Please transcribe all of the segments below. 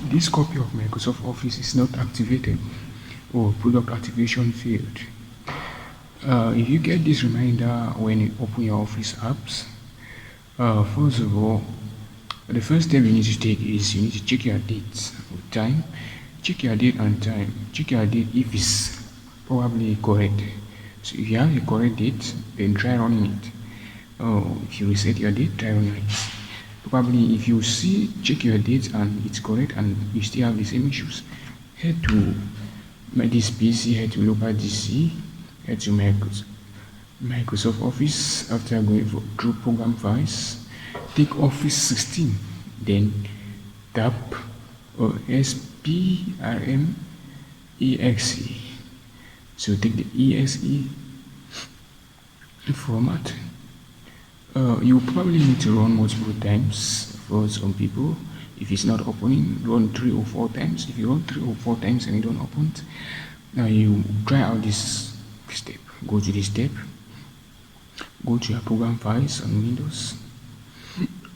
this copy of Microsoft Office is not activated or product activation failed. If you get this reminder when you open your Office apps, first of all, the first step you need to take is you need to check your dates with time. Check your date and time. Check your date if it's probably correct. So if you have the correct date, then try running it. If you reset your date, try running it. Probably if you check your date and it's correct and you still have the same issues, head to this PC, head to local DC, head to Microsoft Office. After going through program files, take Office 16, then tap ospprearm.exe. So take the exe format. You probably need to run multiple times for some people. If it's not opening, run 3 or 4 times. If you run 3 or 4 times and it don't open, now you try out this step. Go to this step, go to your program files on Windows,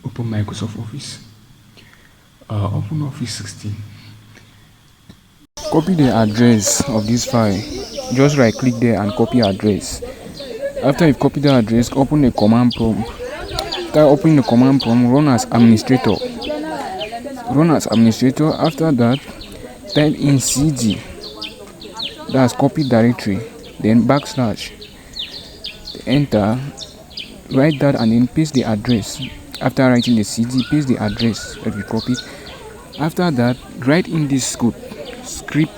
open Microsoft Office, open Office 16. Copy the address of this file. Just right click there and copy address. After you've copied the address, open the command prompt. After opening the command prompt, run as administrator. After that, type in cd, that's copy directory, then backslash, enter, write that and then paste the address. After writing the cd, paste the address that we copied. After that, write in this code, script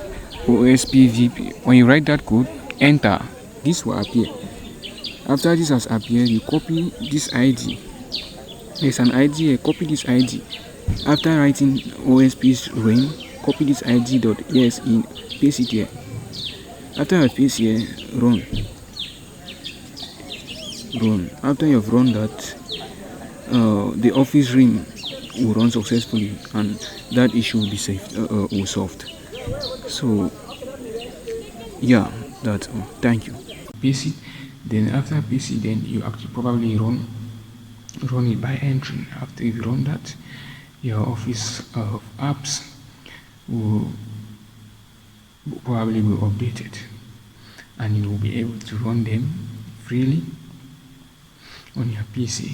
ospp. When you write that code, enter. This will appear. After this has appeared, you copy this ID. There's an ID here, copy this ID. After writing osp's rearm, copy this id.exe, paste it here. After you paste here, run. After you've run that, the Office rearm will run successfully and that issue will be solved. So yeah, that's all. Thank you. Paste it. Then after PC, then you actually probably run it by entering. After you run that, your Office apps will probably be updated and you will be able to run them freely on your PC.